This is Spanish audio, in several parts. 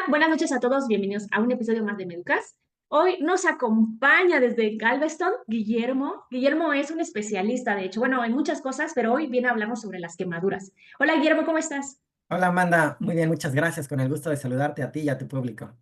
buenas noches a todos, bienvenidos a un episodio más de Meducas. Hoy nos acompaña desde Galveston Guillermo. Guillermo es un especialista, de hecho, bueno, en muchas cosas, pero hoy viene a hablarnos sobre las quemaduras. Hola Guillermo, ¿cómo estás? Hola Amanda, muy bien, muchas gracias. Con el gusto de saludarte a ti y a tu público.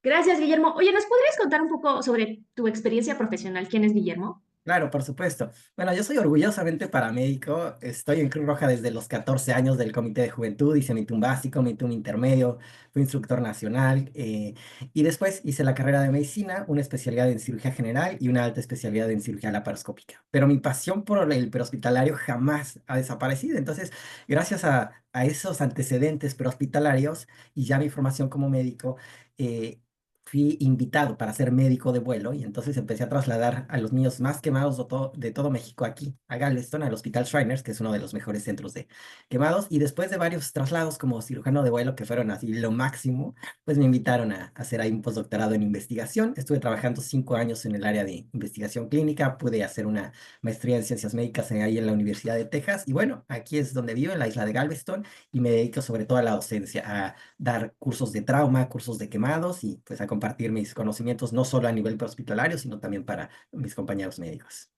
Gracias, Guillermo. Oye, ¿nos podrías contar un poco sobre tu experiencia profesional? ¿Quién es Guillermo? Claro, por supuesto. Bueno, yo soy orgullosamente paramédico. Estoy en Cruz Roja desde los 14 años del Comité de Juventud. Hice mi TUM básico, mi TUM intermedio, fui instructor nacional y después hice la carrera de medicina, una especialidad en cirugía general y una alta especialidad en cirugía laparoscópica. Pero mi pasión por el prehospitalario jamás ha desaparecido. Entonces, gracias a esos antecedentes prehospitalarios y ya mi formación como médico, eh, fui invitado para ser médico de vuelo y entonces empecé a trasladar a los niños más quemados de todo México aquí, a Galveston, al Hospital Shriners, que es uno de los mejores centros de quemados. Y después de varios traslados como cirujano de vuelo, que fueron así lo máximo, pues me invitaron a hacer ahí un postdoctorado en investigación. Estuve trabajando 5 años en el área de investigación clínica, pude hacer una maestría en ciencias médicas ahí en la Universidad de Texas. Y bueno, aquí es donde vivo, en la isla de Galveston, y me dedico sobre todo a la docencia, dar cursos de trauma, cursos de quemados y pues a compartir mis conocimientos no solo a nivel hospitalario, sino también para mis compañeros médicos.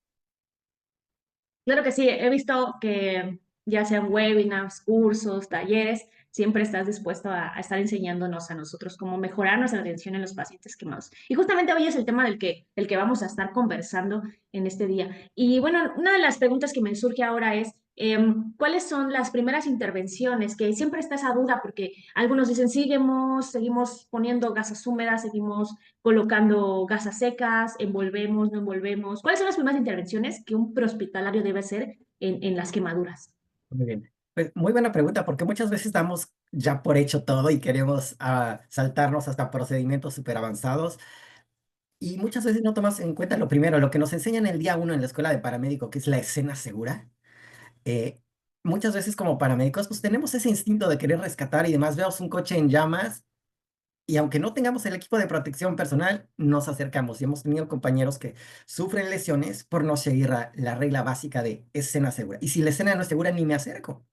Claro que sí, he visto que ya sean webinars, cursos, talleres, siempre estás dispuesto a estar enseñándonos a nosotros cómo mejorar nuestra atención en los pacientes quemados. Y justamente hoy es el tema del que vamos a estar conversando en este día. Y bueno, una de las preguntas que me surge ahora es, ¿cuáles son las primeras intervenciones? Que siempre está esa duda porque algunos dicen, seguimos poniendo gasas húmedas, seguimos colocando gasas secas, envolvemos, no envolvemos. ¿Cuáles son las primeras intervenciones que un prehospitalario debe hacer en las quemaduras? Muy bien. Pues muy buena pregunta, porque muchas veces damos ya por hecho todo y queremos saltarnos hasta procedimientos súper avanzados. Y muchas veces no tomas en cuenta lo primero, lo que nos enseñan el día uno en la escuela de paramédico, que es la escena segura. eh, Muchas veces como paramédicos, pues tenemos ese instinto de querer rescatar y demás. Vemos un coche en llamas y aunque no tengamos el equipo de protección personal, nos acercamos y hemos tenido compañeros que sufren lesiones por no seguir la regla básica de escena segura. Y si la escena no es segura, ni me acerco.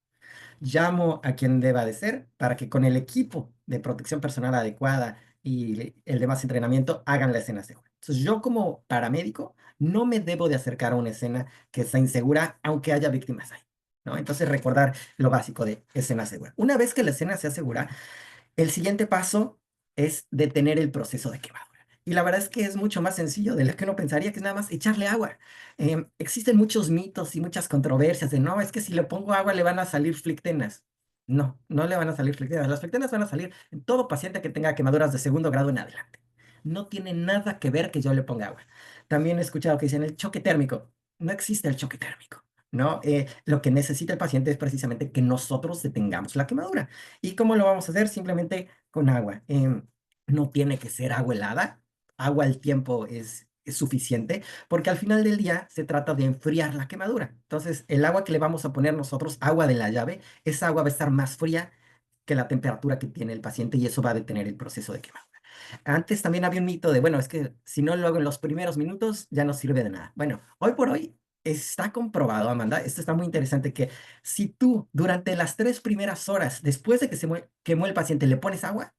Llamo a quien deba de ser para que con el equipo de protección personal adecuada y el demás entrenamiento hagan la escena segura. Entonces yo como paramédico no me debo de acercar a una escena que está insegura, aunque haya víctimas ahí, ¿no? Entonces recordar lo básico de escena segura. Una vez que la escena sea segura, el siguiente paso es detener el proceso de quemadura. Y la verdad es que es mucho más sencillo de lo que uno pensaría, que es nada más echarle agua. Existen muchos mitos y muchas controversias de, no, es que si le pongo agua le van a salir flictenas. No, no le van a salir flictenas. Las flictenas van a salir en todo paciente que tenga quemaduras de segundo grado en adelante. No tiene nada que ver que yo le ponga agua. También he escuchado que dicen el choque térmico. No existe el choque térmico, ¿no? Lo que necesita el paciente es precisamente que nosotros detengamos la quemadura. ¿Y cómo lo vamos a hacer? Simplemente con agua. No tiene que ser agua helada. Agua al tiempo es suficiente porque al final del día se trata de enfriar la quemadura. Entonces, el agua que le vamos a poner nosotros, agua de la llave, esa agua va a estar más fría que la temperatura que tiene el paciente y eso va a detener el proceso de quemadura. Antes también había un mito de, bueno, es que si no lo hago en los primeros minutos, ya no sirve de nada. Bueno, hoy por hoy está comprobado, Amanda, esto está muy interesante, que si tú durante las 3 primeras horas, después de que quemó el paciente, le pones agua,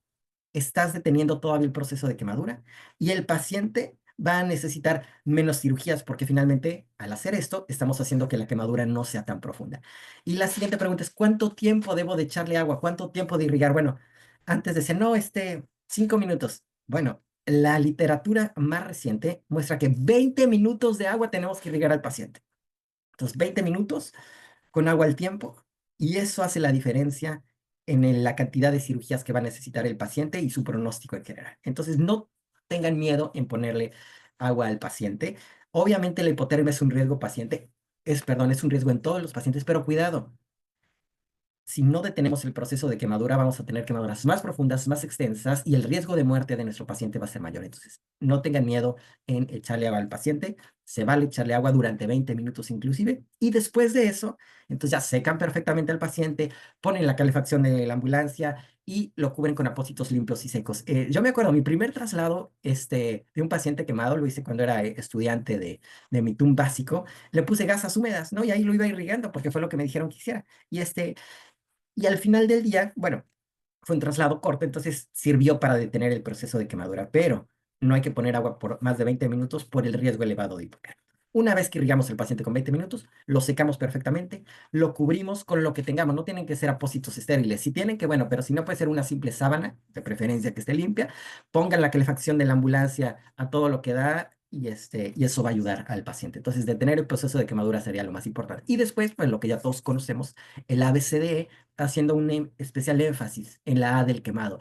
estás deteniendo todavía el proceso de quemadura y el paciente va a necesitar menos cirugías porque finalmente al hacer esto estamos haciendo que la quemadura no sea tan profunda. Y la siguiente pregunta es, ¿cuánto tiempo debo de echarle agua? ¿Cuánto tiempo de irrigar? Bueno, antes decía, no, 5 minutos. Bueno, la literatura más reciente muestra que 20 minutos de agua tenemos que irrigar al paciente. Entonces, 20 minutos con agua al tiempo y eso hace la diferencia en la cantidad de cirugías que va a necesitar el paciente y su pronóstico en general. Entonces, no tengan miedo en ponerle agua al paciente. Obviamente, la hipotermia es un riesgo perdón, es un riesgo en todos los pacientes, pero cuidado, si no detenemos el proceso de quemadura, vamos a tener quemaduras más profundas, más extensas y el riesgo de muerte de nuestro paciente va a ser mayor. Entonces, no tengan miedo en echarle agua al paciente. Se vale echarle agua durante 20 minutos inclusive. Y después de eso, entonces ya secan perfectamente al paciente, ponen la calefacción de la ambulancia y lo cubren con apósitos limpios y secos. Yo me acuerdo, mi primer traslado de un paciente quemado lo hice cuando era estudiante de mi TUM básico. Le puse gasas húmedas, ¿no? Y ahí lo iba irrigando porque fue lo que me dijeron que hiciera. Y al final del día, bueno, fue un traslado corto, entonces sirvió para detener el proceso de quemadura, pero no hay que poner agua por más de 20 minutos por el riesgo elevado de hipotermia. Una vez que irrigamos el paciente con 20 minutos, lo secamos perfectamente, lo cubrimos con lo que tengamos. No tienen que ser apósitos estériles. Si tienen que, bueno, pero si no puede ser una simple sábana, de preferencia que esté limpia, pongan la calefacción de la ambulancia a todo lo que da y eso va a ayudar al paciente. Entonces, detener el proceso de quemadura sería lo más importante. Y después, pues lo que ya todos conocemos, el ABCDE, haciendo un especial énfasis en la A del quemado.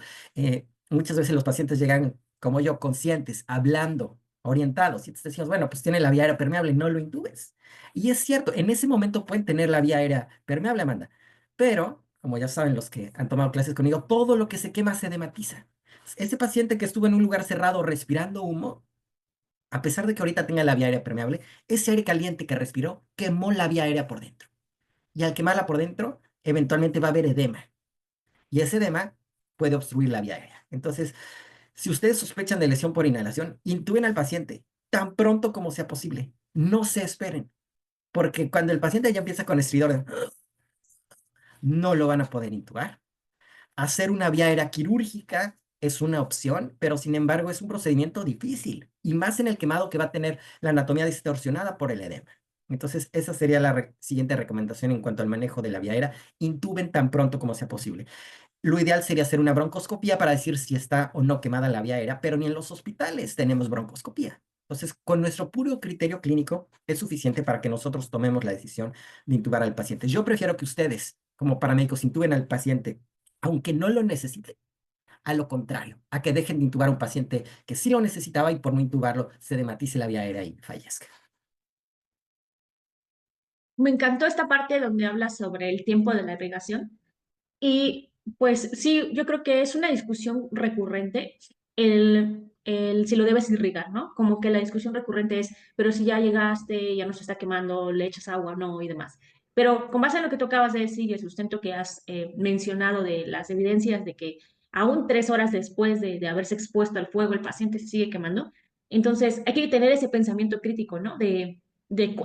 Muchas veces los pacientes llegan, como yo, conscientes, hablando, orientados, y te decimos, bueno, pues tiene la vía aérea permeable, no lo intubes. Y es cierto, en ese momento pueden tener la vía aérea permeable, Amanda, pero, como ya saben los que han tomado clases conmigo, todo lo que se quema se dematiza. Ese paciente que estuvo en un lugar cerrado respirando humo, a pesar de que ahorita tenga la vía aérea permeable, ese aire caliente que respiró quemó la vía aérea por dentro. Y al quemarla por dentro, eventualmente va a haber edema y ese edema puede obstruir la vía aérea. Entonces, si ustedes sospechan de lesión por inhalación, intuben al paciente tan pronto como sea posible. No se esperen, porque cuando el paciente ya empieza con estridor, no lo van a poder intubar. Hacer una vía aérea quirúrgica es una opción, pero sin embargo es un procedimiento difícil, y más en el quemado que va a tener la anatomía distorsionada por el edema. Entonces, esa sería la siguiente recomendación en cuanto al manejo de la vía aérea. Intuben tan pronto como sea posible. Lo ideal sería hacer una broncoscopía para decir si está o no quemada la vía aérea, pero ni en los hospitales tenemos broncoscopía. Entonces, con nuestro puro criterio clínico es suficiente para que nosotros tomemos la decisión de intubar al paciente. Yo prefiero que ustedes, como paramédicos, intuben al paciente, aunque no lo necesite, a lo contrario, a que dejen de intubar a un paciente que sí lo necesitaba y por no intubarlo se dematice la vía aérea y fallezca. Me encantó esta parte donde hablas sobre el tiempo de la irrigación. Y pues sí, yo creo que es una discusión recurrente el si lo debes irrigar, ¿no? Como que la discusión recurrente es, pero si ya llegaste, ya no se está quemando, le echas agua, no, y demás. Pero con base en lo que tú acabas de decir y el sustento que has mencionado de las evidencias de que aún 3 horas después de haberse expuesto al fuego el paciente se sigue quemando, entonces hay que tener ese pensamiento crítico, ¿no? De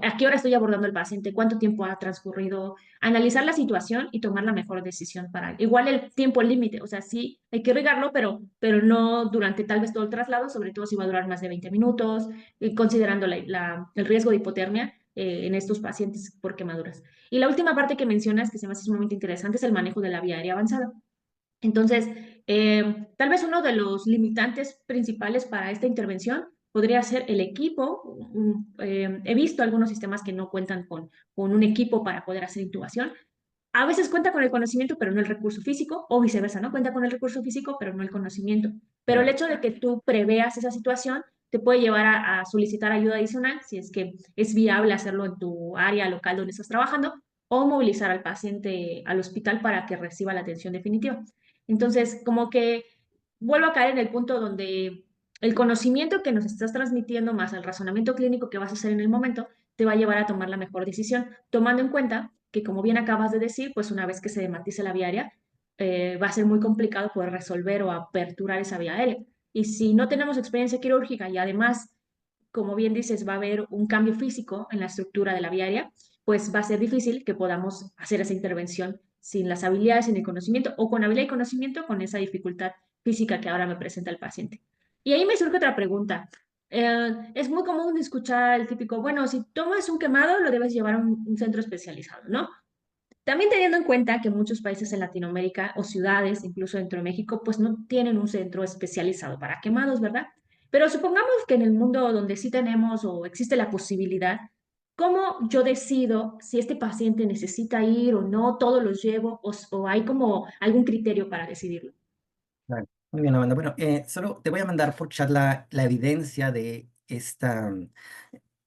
a qué hora estoy abordando al paciente, cuánto tiempo ha transcurrido, analizar la situación y tomar la mejor decisión para igual el tiempo límite, o sea, sí hay que regarlo, pero no durante tal vez todo el traslado, sobre todo si va a durar más de 20 minutos, y considerando el riesgo de hipotermia en estos pacientes por quemaduras. Y la última parte que mencionas, que se me hace sumamente interesante, es el manejo de la vía aérea avanzada. Entonces, tal vez uno de los limitantes principales para esta intervención podría ser el equipo. He visto algunos sistemas que no cuentan con un equipo para poder hacer intubación. A veces cuenta con el conocimiento, pero no el recurso físico, o viceversa, ¿no? Cuenta con el recurso físico, pero no el conocimiento. Pero el Claro. hecho de que tú preveas esa situación te puede llevar a solicitar ayuda adicional si es que es viable hacerlo en tu área local donde estás trabajando o movilizar al paciente al hospital para que reciba la atención definitiva. Entonces, como que vuelvo a caer en el punto donde el conocimiento que nos estás transmitiendo más el razonamiento clínico que vas a hacer en el momento te va a llevar a tomar la mejor decisión, tomando en cuenta que, como bien acabas de decir, pues una vez que se dematice la vía aérea, va a ser muy complicado poder resolver o aperturar esa vía aérea. Y si no tenemos experiencia quirúrgica y además, como bien dices, va a haber un cambio físico en la estructura de la vía aérea, pues va a ser difícil que podamos hacer esa intervención sin las habilidades, sin el conocimiento, o con habilidad y conocimiento, con esa dificultad física que ahora me presenta el paciente. Y ahí me surge otra pregunta. Es muy común escuchar el típico, bueno, si tomas un quemado, lo debes llevar a un centro especializado, ¿no? También teniendo en cuenta que muchos países en Latinoamérica o ciudades, incluso dentro de México, pues no tienen un centro especializado para quemados, ¿verdad? Pero supongamos que en el mundo donde sí tenemos o existe la posibilidad, ¿cómo yo decido si este paciente necesita ir o no? ¿Todo los llevo o hay como algún criterio para decidirlo? Claro. Muy bien, Amanda. Bueno, solo te voy a mandar por chat la evidencia de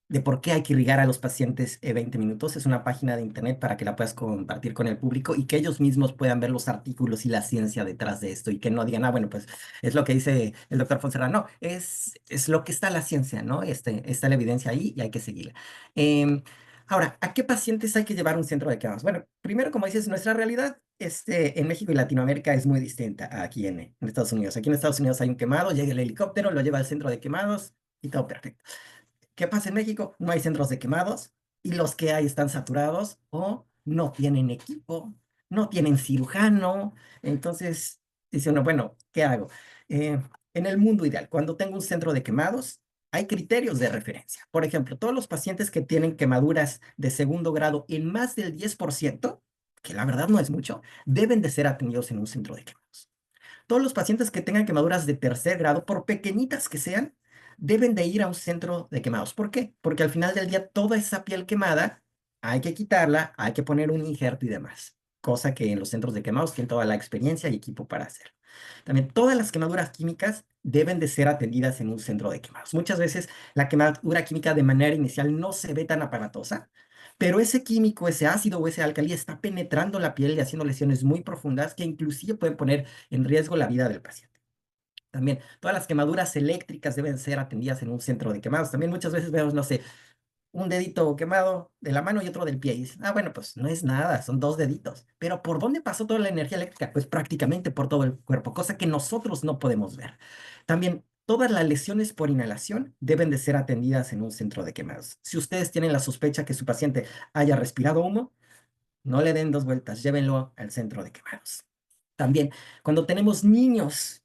de por qué hay que irrigar a los pacientes 20 minutos. Es una página de internet para que la puedas compartir con el público y que ellos mismos puedan ver los artículos y la ciencia detrás de esto y que no digan, ah, bueno, pues es lo que dice el doctor Fonserrada. No, es lo que está la ciencia, ¿no? Está la evidencia ahí y hay que seguirla. Em, Ahora, ¿a qué pacientes hay que llevar a un centro de quemados? Bueno, primero, como dices, nuestra realidad en México y Latinoamérica es muy distinta a aquí en Estados Unidos. Aquí en Estados Unidos hay un quemado, llega el helicóptero, lo lleva al centro de quemados y todo perfecto. ¿Qué pasa en México? No hay centros de quemados y los que hay están saturados o no tienen equipo, no tienen cirujano. Entonces, dice uno, bueno, ¿qué hago? En el mundo ideal, cuando tengo un centro de quemados, hay criterios de referencia. Por ejemplo, todos los pacientes que tienen quemaduras de segundo grado en más del 10%, que la verdad no es mucho, deben de ser atendidos en un centro de quemados. Todos los pacientes que tengan quemaduras de tercer grado, por pequeñitas que sean, deben de ir a un centro de quemados. ¿Por qué? Porque al final del día toda esa piel quemada hay que quitarla, hay que poner un injerto y demás, cosa que en los centros de quemados tienen toda la experiencia y equipo para hacerlo. También todas las quemaduras químicas deben de ser atendidas en un centro de quemados. Muchas veces la quemadura química de manera inicial no se ve tan aparatosa, pero ese químico, ese ácido o ese álcali está penetrando la piel y haciendo lesiones muy profundas que inclusive pueden poner en riesgo la vida del paciente. También todas las quemaduras eléctricas deben ser atendidas en un centro de quemados. También muchas veces vemos, no sé, un dedito quemado de la mano y otro del pie. Y dices, ah, bueno, pues no es nada, son dos deditos. Pero ¿por dónde pasó toda la energía eléctrica? Pues prácticamente por todo el cuerpo, cosa que nosotros no podemos ver. También todas las lesiones por inhalación deben de ser atendidas en un centro de quemados. Si ustedes tienen la sospecha que su paciente haya respirado humo, no le den dos vueltas, llévenlo al centro de quemados. También, cuando tenemos niños,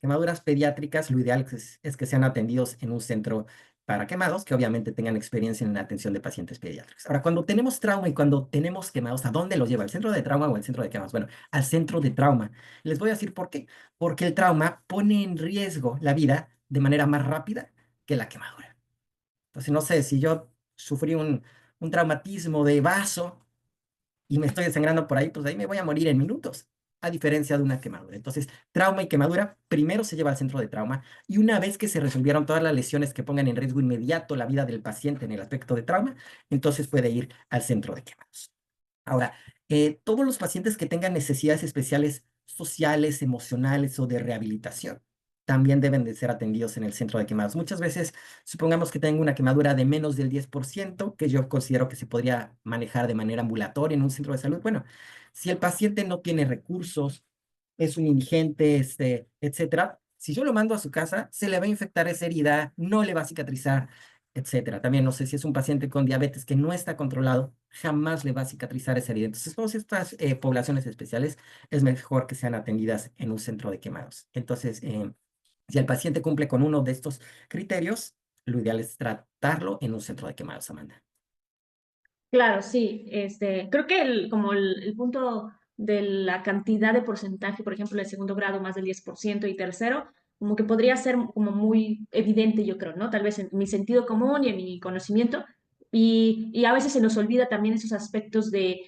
quemaduras pediátricas, lo ideal es que sean atendidos en un centro para quemados, que obviamente tengan experiencia en la atención de pacientes pediátricos. Ahora, cuando tenemos trauma y cuando tenemos quemados, ¿a dónde los lleva? ¿Al centro de trauma o al centro de quemados? Bueno, al centro de trauma. Les voy a decir por qué. Porque el trauma pone en riesgo la vida de manera más rápida que la quemadura. Entonces, no sé, si yo sufrí un traumatismo de vaso, y me estoy desangrando por ahí, pues ahí me voy a morir en minutos, a diferencia de una quemadura. Entonces, trauma y quemadura, primero se lleva al centro de trauma y una vez que se resolvieron todas las lesiones que pongan en riesgo inmediato la vida del paciente en el aspecto de trauma, entonces puede ir al centro de quemados. Ahora, todos los pacientes que tengan necesidades especiales sociales, emocionales o de rehabilitación también deben de ser atendidos en el centro de quemados. Muchas veces, supongamos que tengo una quemadura de menos del 10%, que yo considero que se podría manejar de manera ambulatoria en un centro de salud. Bueno, si el paciente no tiene recursos, es un indigente, etcétera, si yo lo mando a su casa, se le va a infectar esa herida, no le va a cicatrizar, etcétera. También no sé si es un paciente con diabetes que no está controlado, jamás le va a cicatrizar esa herida. Entonces, todas estas poblaciones especiales es mejor que sean atendidas en un centro de quemados. Entonces, si el paciente cumple con uno de estos criterios, lo ideal es tratarlo en un centro de quemados, Amanda. Claro, sí. Creo que el punto de la cantidad de porcentaje, por ejemplo, el segundo grado más del 10% y tercero, como que podría ser como muy evidente, yo creo, ¿no? Tal vez en mi sentido común y en mi conocimiento. Y a veces se nos olvida también esos aspectos de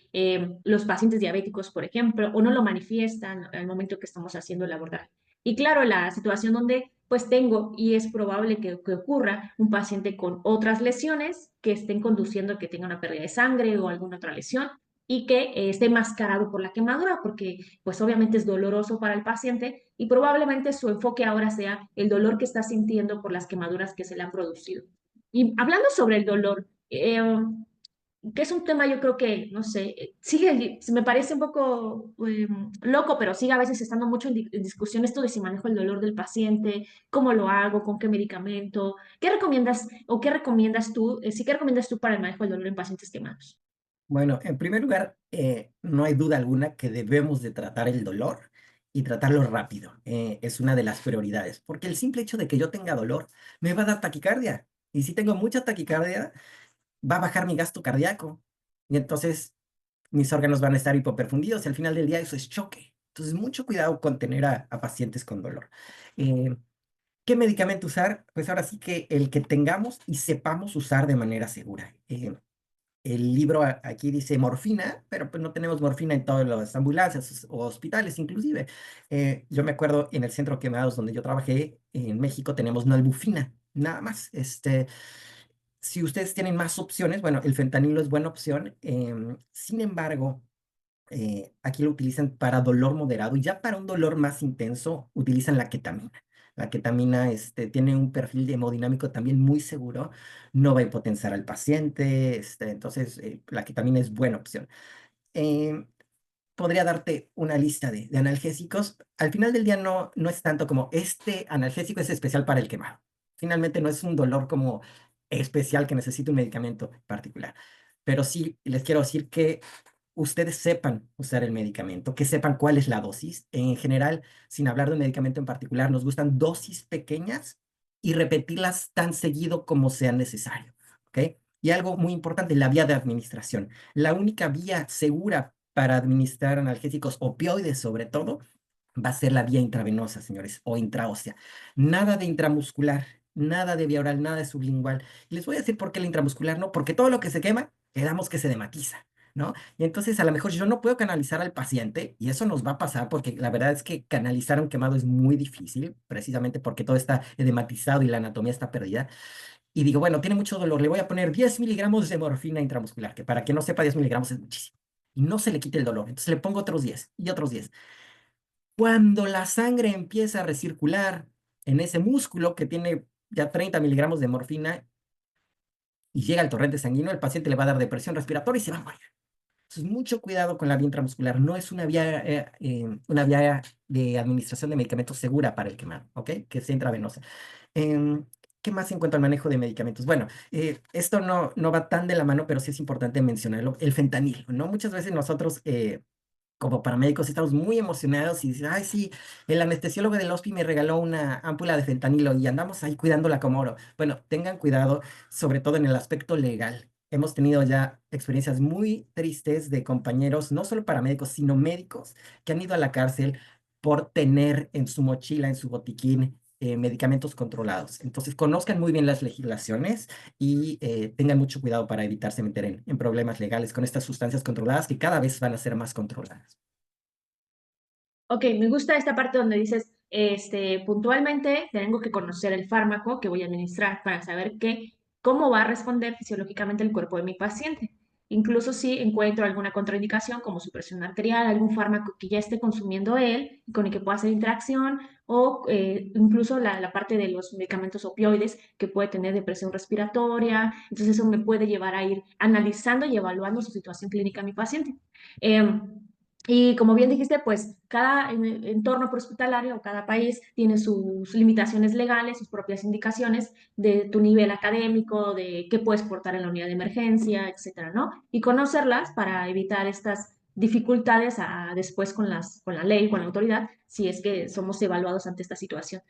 los pacientes diabéticos, por ejemplo, o no lo manifiestan al momento que estamos haciendo el abordaje. Y claro, la situación donde pues tengo y es probable que ocurra un paciente con otras lesiones que estén conduciendo a que tenga una pérdida de sangre o alguna otra lesión y que esté mascarado por la quemadura, porque pues obviamente es doloroso para el paciente y probablemente su enfoque ahora sea el dolor que está sintiendo por las quemaduras que se le han producido. Y hablando sobre el dolor, que es un tema yo creo que, no sé, sigue, me parece un poco loco, pero sigue a veces estando mucho en discusión esto de si manejo el dolor del paciente, cómo lo hago, con qué medicamento, qué recomiendas o qué recomiendas tú, sí, qué recomiendas tú para el manejo del dolor en pacientes quemados. Bueno, en primer lugar, no hay duda alguna que debemos de tratar el dolor y tratarlo rápido. Es una de las prioridades, porque el simple hecho de que yo tenga dolor me va a dar taquicardia. Y si tengo mucha taquicardia, va a bajar mi gasto cardíaco. Y entonces mis órganos van a estar hipoperfundidos y al final del día eso es choque. Entonces, mucho cuidado con tener a pacientes con dolor. Eh, ¿Qué medicamento usar? Pues ahora sí que el que tengamos y sepamos usar de manera segura. El libro aquí dice morfina, pero pues no tenemos morfina en todas las ambulancias o hospitales inclusive. Yo me acuerdo en el centro quemados donde yo trabajé en México tenemos nalbufina, nada más. Si ustedes tienen más opciones, bueno, el fentanilo es buena opción. Sin embargo, aquí lo utilizan para dolor moderado y ya para un dolor más intenso utilizan la ketamina. La ketamina tiene un perfil de hemodinámico también muy seguro, no va a hipotensar al paciente, entonces la ketamina es buena opción. Eh, Podría darte una lista de analgésicos. Al final del día no es tanto como este analgésico es especial para el quemado. Finalmente no es un dolor como especial que necesite un medicamento particular. Pero sí les quiero decir que ustedes sepan usar el medicamento, que sepan cuál es la dosis. En general, sin hablar de un medicamento en particular, nos gustan dosis pequeñas y repetirlas tan seguido como sea necesario, ¿ok? Y algo muy importante, la vía de administración. La única vía segura para administrar analgésicos opioides, sobre todo, va a ser la vía intravenosa, señores, o intraósea. Nada de intramuscular, nada de vía oral, nada de sublingual. Y les voy a decir por qué la intramuscular no, porque todo lo que se quema, quedamos que se dematiza, ¿no? Y entonces a lo mejor yo no puedo canalizar al paciente, y eso nos va a pasar porque la verdad es que canalizar a un quemado es muy difícil, precisamente porque todo está edematizado y la anatomía está perdida. Y digo, bueno, tiene mucho dolor, le voy a poner 10 miligramos de morfina intramuscular, que para quien no sepa, 10 miligramos es muchísimo. Y no se le quite el dolor. Entonces le pongo otros 10 y otros 10. Cuando la sangre empieza a recircular en ese músculo que tiene ya 30 miligramos de morfina y llega al torrente sanguíneo, el paciente le va a dar depresión respiratoria y se va a morir. Entonces, mucho cuidado con la vía intramuscular. No es una vía de administración de medicamentos segura para el quemado, ¿ok? Que sea intravenosa. Em, ¿Qué más en cuanto al manejo de medicamentos? Bueno, esto no va tan de la mano, pero sí es importante mencionarlo. El fentanilo, ¿no? Muchas veces nosotros como paramédicos estamos muy emocionados y dicen, ay, sí, el anestesiólogo del hospital me regaló una ámpula de fentanilo y andamos ahí cuidándola como oro. Bueno, tengan cuidado, sobre todo en el aspecto legal. Hemos tenido ya experiencias muy tristes de compañeros, no solo paramédicos, sino médicos, que han ido a la cárcel por tener en su mochila, en su botiquín, medicamentos controlados. Entonces, conozcan muy bien las legislaciones y tengan mucho cuidado para evitarse meter en problemas legales con estas sustancias controladas que cada vez van a ser más controladas. Ok, me gusta esta parte donde dices, puntualmente tengo que conocer el fármaco que voy a administrar para saber cómo va a responder fisiológicamente el cuerpo de mi paciente. Incluso si encuentro alguna contraindicación como su presión arterial, algún fármaco que ya esté consumiendo él y con el que pueda hacer interacción, o incluso la parte de los medicamentos opioides que puede tener depresión respiratoria. Entonces eso me puede llevar a ir analizando y evaluando su situación clínica a mi paciente. Y como bien dijiste, pues cada entorno hospitalario o cada país tiene sus limitaciones legales, sus propias indicaciones de tu nivel académico, de qué puedes portar en la unidad de emergencia, etcétera, ¿no? Y conocerlas para evitar estas dificultades después con la ley, con la autoridad, si es que somos evaluados ante esta situación.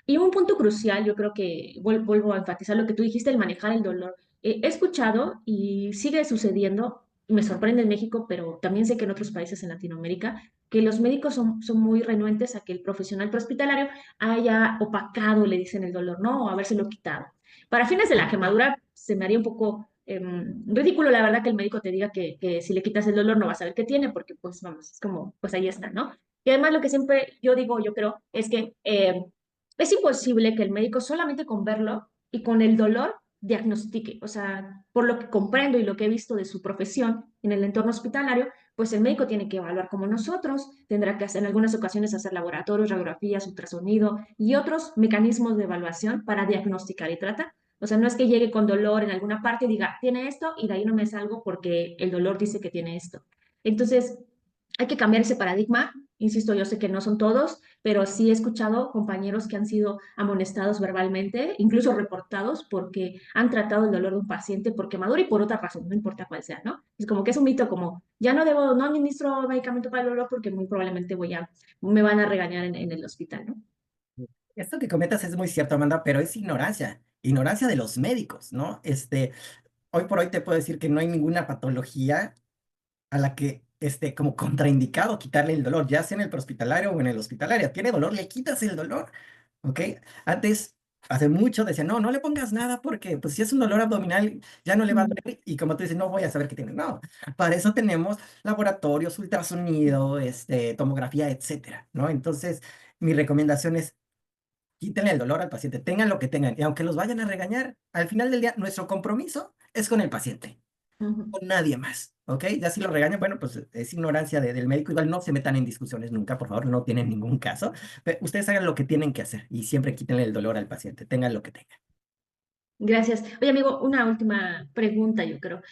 Y un punto crucial, yo creo que vuelvo a enfatizar lo que tú dijiste, el manejar el dolor. He escuchado y sigue sucediendo, me sorprende en México, pero también sé que en otros países en Latinoamérica, que los médicos son muy renuentes a que el profesional prehospitalario haya opacado, le dicen, el dolor, ¿no? O habérselo quitado. Para fines de la quemadura, se me haría un poco ridículo, la verdad, que el médico te diga que si le quitas el dolor no vas a ver qué tiene, porque pues vamos, es como, pues ahí está, ¿no? Y además lo que siempre yo digo, yo creo, es que es imposible que el médico solamente con verlo y con el dolor diagnostique. O sea, por lo que comprendo y lo que he visto de su profesión en el entorno hospitalario, pues el médico tiene que evaluar como nosotros, tendrá que hacer en algunas ocasiones hacer laboratorios, radiografías, ultrasonido y otros mecanismos de evaluación para diagnosticar y tratar. O sea, no es que llegue con dolor en alguna parte y diga, tiene esto y de ahí no me salgo porque el dolor dice que tiene esto. Entonces, hay que cambiar ese paradigma. Insisto, yo sé que no son todos, pero sí he escuchado compañeros que han sido amonestados verbalmente, incluso reportados porque han tratado el dolor de un paciente por quemadura y por otra razón, no importa cuál sea, ¿no? Es como que es un mito como, ya no debo, no administro medicamento para el dolor porque muy probablemente me van a regañar en el hospital, ¿no? Esto que comentas es muy cierto, Amanda, pero es ignorancia, ignorancia de los médicos, ¿no? Hoy por hoy te puedo decir que no hay ninguna patología a la que esté como contraindicado quitarle el dolor, ya sea en el prehospitalario o en el hospitalario. ¿Tiene dolor? Le quitas el dolor, ¿ok? Antes, hace mucho decían, no, no le pongas nada porque pues si es un dolor abdominal ya no le va a Mm. doler y como tú dices, no voy a saber qué tiene. No, para eso tenemos laboratorios, ultrasonido, tomografía, etcétera, ¿no? Entonces, mi recomendación es quítenle el dolor al paciente, tengan lo que tengan y aunque los vayan a regañar, al final del día nuestro compromiso es con el paciente, Ujú. con nadie más, ¿ok? Ya si lo regañan, bueno, pues es ignorancia del médico. Igual no se metan en discusiones nunca, por favor, no tienen ningún caso. Pero ustedes hagan lo que tienen que hacer y siempre quítenle el dolor al paciente, tengan lo que tengan. Gracias. Oye, amigo, una última pregunta, yo creo.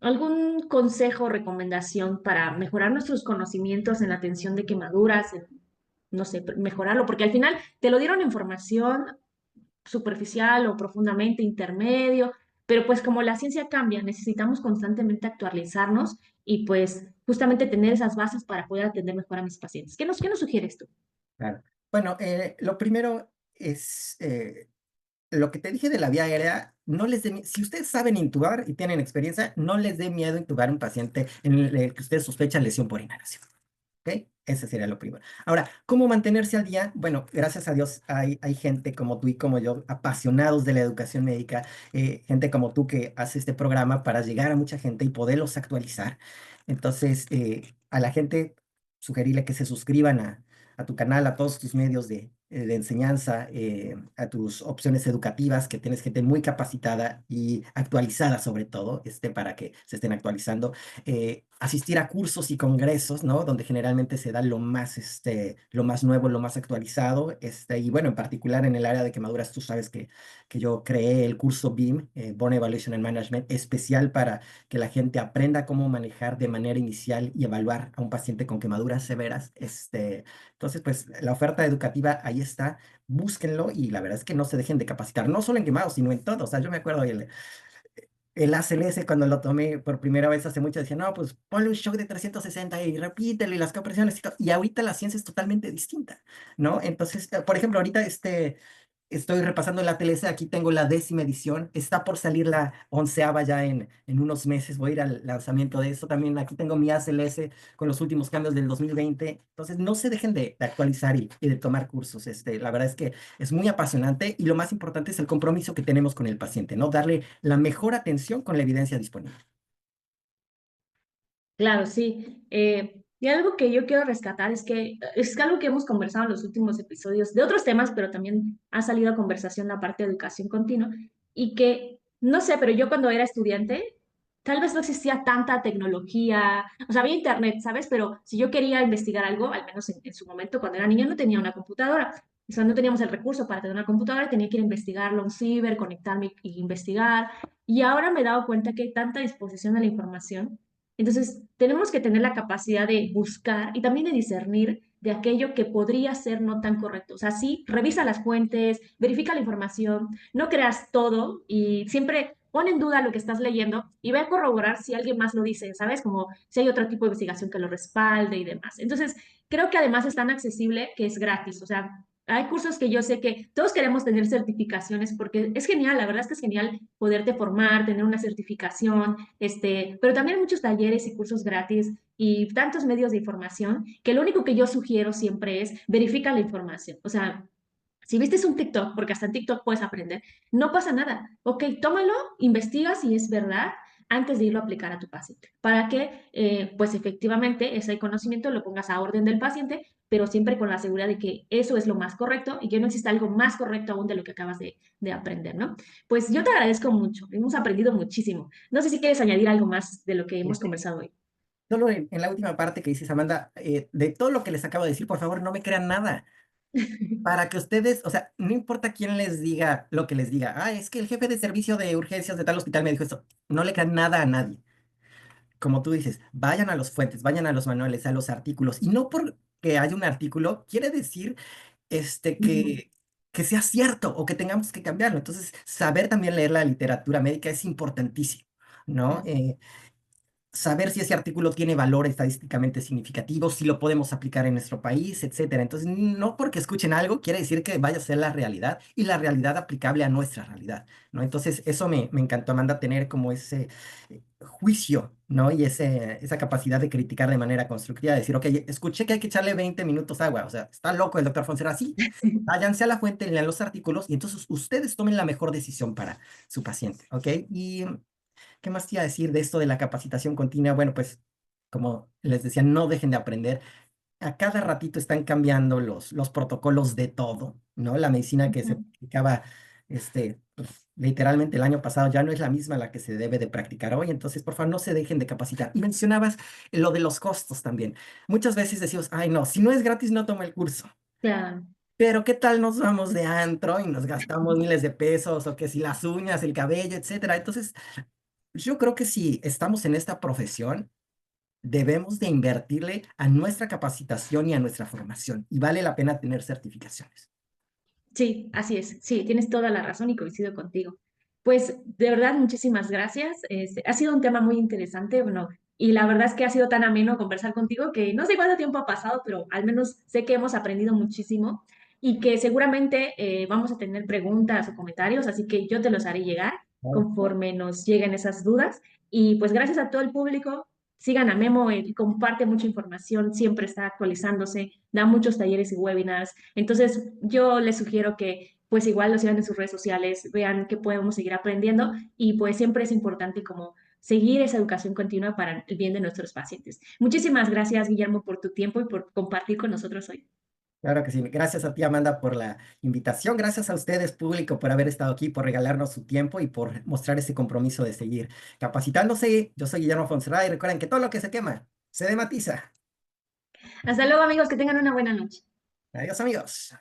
¿Algún consejo o recomendación para mejorar nuestros conocimientos en la atención de quemaduras? No sé, mejorarlo, porque al final te lo dieron información superficial o profundamente intermedio, pero pues como la ciencia cambia, necesitamos constantemente actualizarnos y pues justamente tener esas bases para poder atender mejor a mis pacientes. Qué nos sugieres tú? Claro. Bueno, lo primero es lo que te dije de la vía aérea, no les dé si ustedes saben intubar y tienen experiencia, no les dé miedo intubar a un paciente en el que ustedes sospechan lesión por inhalación. ¿Ok? Ese sería lo primero. Ahora, ¿cómo mantenerse al día? Bueno, gracias a Dios hay gente como tú y como yo, apasionados de la educación médica, gente como tú que hace este programa para llegar a mucha gente y poderlos actualizar. Entonces, a la gente, sugerirle que se suscriban a tu canal, a todos tus medios de enseñanza, a tus opciones educativas, que tienes gente muy capacitada y actualizada sobre todo, para que se estén actualizando, asistir a cursos y congresos, ¿no? Donde generalmente se da lo más nuevo, lo más actualizado, y bueno, en particular en el área de quemaduras, tú sabes que yo creé el curso BEAM, Burn Evaluation and Management, especial para que la gente aprenda cómo manejar de manera inicial y evaluar a un paciente con quemaduras severas, entonces, pues la oferta educativa ahí está, búsquenlo y la verdad es que no se dejen de capacitar, no solo en quemados, sino en todo. O sea, yo me acuerdo el ACLS cuando lo tomé por primera vez hace mucho, decía, no, pues ponle un shock de 360 y repítelo y las compresiones y todo. Y ahorita la ciencia es totalmente distinta, ¿no? Entonces, por ejemplo, ahorita estoy repasando la TLC, aquí tengo la 10ª edición, está por salir la 11ª ya en unos meses, voy a ir al lanzamiento de eso también, aquí tengo mi ACLS con los últimos cambios del 2020, entonces no se dejen de actualizar y de tomar cursos, la verdad es que es muy apasionante y lo más importante es el compromiso que tenemos con el paciente, ¿no? Darle la mejor atención con la evidencia disponible. Claro, sí. Y algo que yo quiero rescatar es que algo que hemos conversado en los últimos episodios de otros temas, pero también ha salido a conversación la parte de educación continua y que, no sé, pero yo cuando era estudiante, tal vez no existía tanta tecnología, o sea, había internet, ¿sabes? Pero si yo quería investigar algo, al menos en su momento cuando era niña, no tenía una computadora. O sea, no teníamos el recurso para tener una computadora, tenía que ir a investigarlo, a un ciber, conectarme y investigar. Y ahora me he dado cuenta que hay tanta disposición a la información, entonces, tenemos que tener la capacidad de buscar y también de discernir de aquello que podría ser no tan correcto. O sea, sí, revisa las fuentes, verifica la información, no creas todo y siempre pon en duda lo que estás leyendo y ve a corroborar si alguien más lo dice, ¿sabes? Como si hay otro tipo de investigación que lo respalde y demás. Entonces, creo que además es tan accesible que es gratis. O sea, hay cursos que yo sé que todos queremos tener certificaciones porque es genial, la verdad es que es genial poderte formar, tener una certificación, pero también hay muchos talleres y cursos gratis y tantos medios de información que lo único que yo sugiero siempre es verifica la información. O sea, si viste un TikTok, porque hasta en TikTok puedes aprender, no pasa nada. Ok, tómalo, investiga si es verdad antes de irlo a aplicar a tu paciente, para que pues efectivamente ese conocimiento lo pongas a orden del paciente, pero siempre con la seguridad de que eso es lo más correcto y que no exista algo más correcto aún de lo que acabas de aprender, ¿no? Pues yo te agradezco mucho, hemos aprendido muchísimo. No sé si quieres añadir algo más de lo que hemos Este, conversado hoy. Solo en la última parte que dices, Amanda, de todo lo que les acabo de decir, por favor, no me crean nada. Para que ustedes, o sea, no importa quién les diga lo que les diga, ah, es que el jefe de servicio de urgencias de tal hospital me dijo esto, no le crean nada a nadie. Como tú dices, vayan a los fuentes, vayan a los manuales, a los artículos, y no porque haya un artículo, quiere decir Ujú, que sea cierto o que tengamos que cambiarlo. Entonces, saber también leer la literatura médica es importantísimo, ¿no? claro. Saber si ese artículo tiene valor estadísticamente significativo, si lo podemos aplicar en nuestro país, etcétera. Entonces, no porque escuchen algo quiere decir que vaya a ser la realidad y la realidad aplicable a nuestra realidad, ¿no? Entonces, eso me encantó, Amanda, tener como ese juicio, ¿no? Y esa capacidad de criticar de manera constructiva, decir, ok, escuché que hay que echarle 20 minutos agua, o sea, está loco el doctor Fonseca, así. Váyanse a la fuente, lean los artículos y entonces ustedes tomen la mejor decisión para su paciente, ¿ok? Y ¿qué más te iba a decir de esto de la capacitación continua? Bueno, pues como les decía, no dejen de aprender. A cada ratito están cambiando los protocolos de todo, ¿no? La medicina que se Ujú. practicaba, pues, literalmente el año pasado ya no es la misma la que se debe de practicar hoy. Entonces, por favor, no se dejen de capacitar. Y mencionabas lo de los costos también. Muchas veces decimos, ay, no, si no es gratis, no tomo el curso. Claro. Pero ¿qué tal nos vamos de antro y nos gastamos miles de pesos o que si las uñas, el cabello, etcétera? Entonces, yo creo que si estamos en esta profesión, debemos de invertirle a nuestra capacitación y a nuestra formación. Y vale la pena tener certificaciones. Sí, así es. Sí, tienes toda la razón y coincido contigo. Pues de verdad, muchísimas gracias. Ha sido un tema muy interesante, bueno, y la verdad es que ha sido tan ameno conversar contigo que no sé cuánto tiempo ha pasado, pero al menos sé que hemos aprendido muchísimo y que seguramente vamos a tener preguntas o comentarios, así que yo te los haré llegar Claro. conforme nos lleguen esas dudas. Y pues gracias a todo el público. Sigan a Memo, él comparte mucha información, siempre está actualizándose, da muchos talleres y webinars. Entonces, yo les sugiero que pues igual lo sigan en sus redes sociales, vean que podemos seguir aprendiendo y pues siempre es importante como seguir esa educación continua para el bien de nuestros pacientes. Muchísimas gracias, Guillermo, por tu tiempo y por compartir con nosotros hoy. Claro que sí. Gracias a ti, Amanda, por la invitación. Gracias a ustedes, público, por haber estado aquí, por regalarnos su tiempo y por mostrar ese compromiso de seguir capacitándose. Yo soy Guillermo Fonserrada y recuerden que todo lo que se quema se dematiza. Hasta luego, amigos, que tengan una buena noche. Adiós, amigos.